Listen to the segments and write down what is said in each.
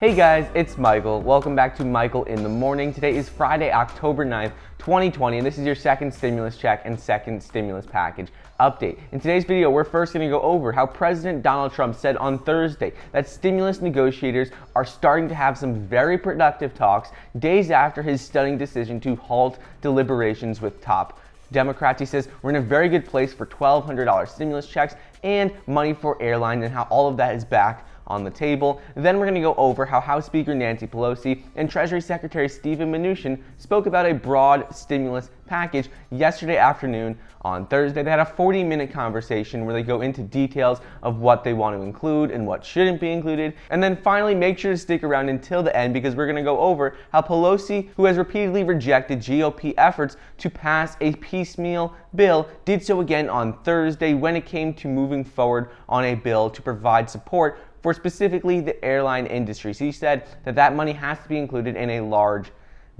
Hey guys, it's Michael. Welcome back to Michael in the Morning. Today is Friday, October 9th, 2020, and this is your second stimulus check and second stimulus package update. In today's video, we're first going to go over how President Donald Trump said on Thursday that stimulus negotiators are starting to have some very productive talks days after his stunning decision to halt deliberations with top Democrats. He says we're in a very good place for $1,200 stimulus checks and money for airlines, and how all of that is back on the table. Then we're going to go over how House Speaker Nancy Pelosi and Treasury Secretary Steven Mnuchin spoke about a broad stimulus package yesterday afternoon. On Thursday, they had a 40-minute conversation where they go into details of what they want to include and what shouldn't be included. And then finally, make sure to stick around until the end, because we're going to go over how Pelosi, who has repeatedly rejected GOP efforts to pass a piecemeal bill, did so again on Thursday when it came to moving forward on a bill to provide support for specifically the airline industry. So he said that that money has to be included in a large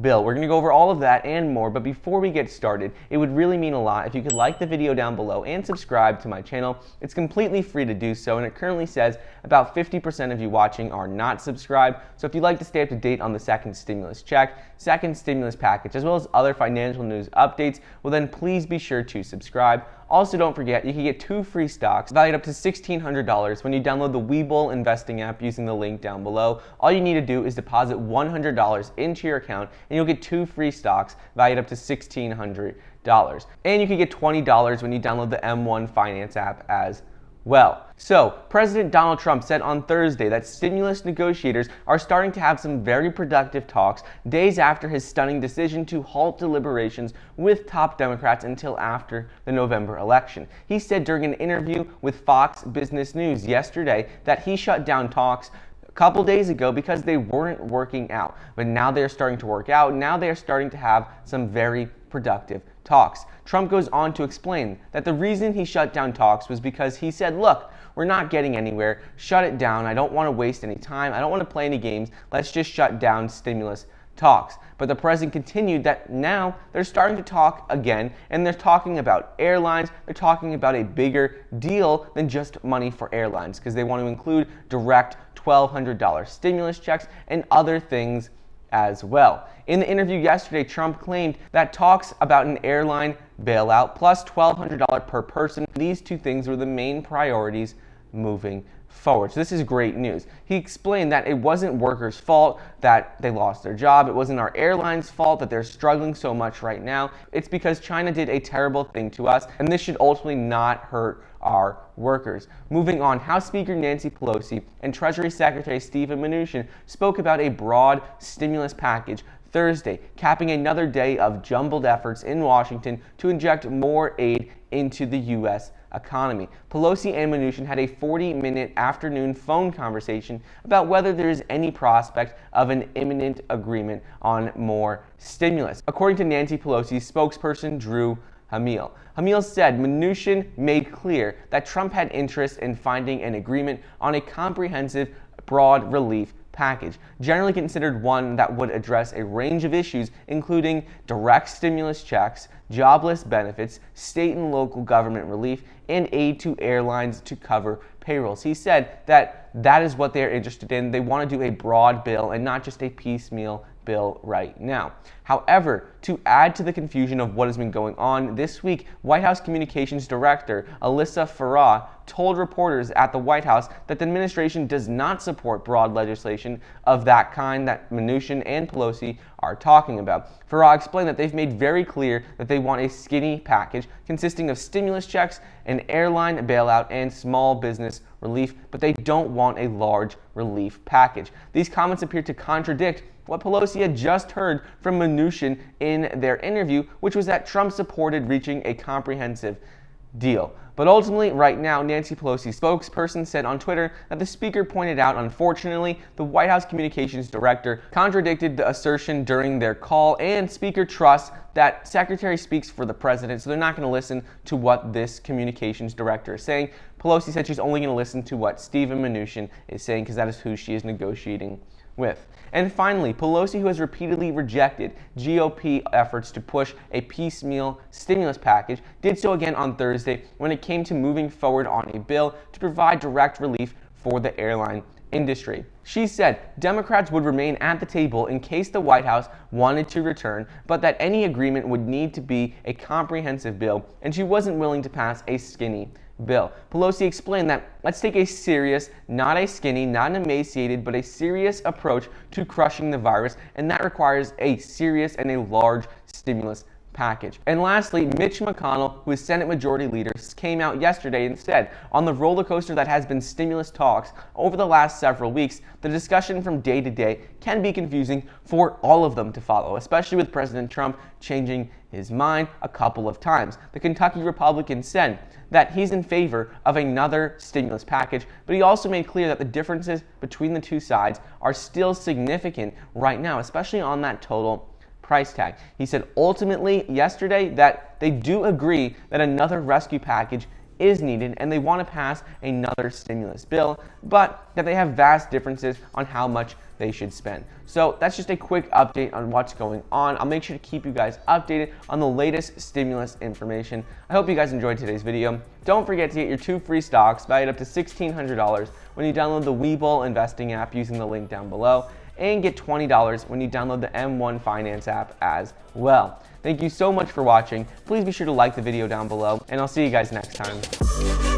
bill. We're going to go over all of that and more, but before we get started, it would really mean a lot if you could like the video down below and subscribe to my channel. It's completely free to do so, and it currently says about 50% of you watching are not subscribed. So if you'd like to stay up to date on the second stimulus check, second stimulus package, as well as other financial news updates, well then please be sure to subscribe. Also, don't forget, you can get 2 free stocks valued up to $1,600 when you download the Webull investing app using the link down below. All you need to do is deposit $100 into your account, and you'll get 2 free stocks valued up to $1,600. And you can get $20 when you download the M1 Finance app as well. So, President Donald Trump said on Thursday that stimulus negotiators are starting to have some very productive talks days after his stunning decision to halt deliberations with top Democrats until after the November election. He said during an interview with Fox Business News yesterday that he shut down talks a couple days ago because they weren't working out. But now they're starting to work out. Now they're starting to have some very productive talks. Trump goes on to explain that the reason he shut down talks was because he said, look, we're not getting anywhere. Shut it down. I don't want to waste any time. I don't want to play any games. Let's just shut down stimulus talks. But the president continued that now they're starting to talk again, and they're talking about airlines. They're talking about a bigger deal than just money for airlines, because they want to include direct $1,200 stimulus checks and other things as well. In the interview yesterday, Trump claimed that talks about an airline bailout plus $1,200 per person, these two things were the main priorities moving forward. So this is great news. He explained that it wasn't workers' fault that they lost their job. It wasn't our airlines' fault that they're struggling so much right now. It's because China did a terrible thing to us, and this should ultimately not hurt our workers. Moving on, House Speaker Nancy Pelosi and Treasury Secretary Steven Mnuchin spoke about a broad stimulus package Thursday, capping another day of jumbled efforts in Washington to inject more aid into the U.S. economy. Pelosi and Mnuchin had a 40-minute afternoon phone conversation about whether there is any prospect of an imminent agreement on more stimulus. According to Nancy Pelosi's spokesperson, Drew Hamil said Mnuchin made clear that Trump had interest in finding an agreement on a comprehensive, broad relief package, generally considered one that would address a range of issues, including direct stimulus checks, jobless benefits, state and local government relief, and aid to airlines to cover payrolls. He said that that is what they're interested in. They want to do a broad bill and not just a piecemeal bill right now. However, to add to the confusion of what has been going on this week, White House Communications Director Alyssa Farah told reporters at the White House that the administration does not support broad legislation of that kind that Mnuchin and Pelosi are talking about. Farah explained that they've made very clear that they want a skinny package consisting of stimulus checks, an airline bailout, and small business relief, but they don't want a large relief package. These comments appear to contradict what Pelosi had just heard from Mnuchin in their interview, which was that Trump supported reaching a comprehensive deal. But ultimately, right now, Nancy Pelosi's spokesperson said on Twitter that the speaker pointed out, unfortunately, the White House Communications Director contradicted the assertion during their call, and Speaker trusts that Secretary speaks for the president, so they're not going to listen to what this communications director is saying. Pelosi said she's only going to listen to what Steven Mnuchin is saying, because that is who she is negotiating with. And finally, Pelosi, who has repeatedly rejected GOP efforts to push a piecemeal stimulus package, did so again on Thursday when it came to moving forward on a bill to provide direct relief for the airline industry. She said Democrats would remain at the table in case the White House wanted to return, but that any agreement would need to be a comprehensive bill, and she wasn't willing to pass a skinny bill. Pelosi explained that let's take a serious, not a skinny, not an emaciated, but a serious approach to crushing the virus, and that requires a serious and a large stimulus package. And lastly, Mitch McConnell, who is Senate Majority Leader, came out yesterday and said, on the roller coaster that has been stimulus talks over the last several weeks, the discussion from day to day can be confusing for all of them to follow, especially with President Trump changing his mind a couple of times. The Kentucky Republican said that he's in favor of another stimulus package, but he also made clear that the differences between the two sides are still significant right now, especially on that total price tag. He said ultimately yesterday that they do agree that another rescue package is needed and they want to pass another stimulus bill, but that they have vast differences on how much they should spend. So that's just a quick update on what's going on. I'll make sure to keep you guys updated on the latest stimulus information. I hope you guys enjoyed today's video. Don't forget to get your 2 free stocks valued up to $1,600 when you download the Webull investing app using the link down below, and get $20 when you download the M1 Finance app as well. Thank you so much for watching. Please be sure to like the video down below, and I'll see you guys next time.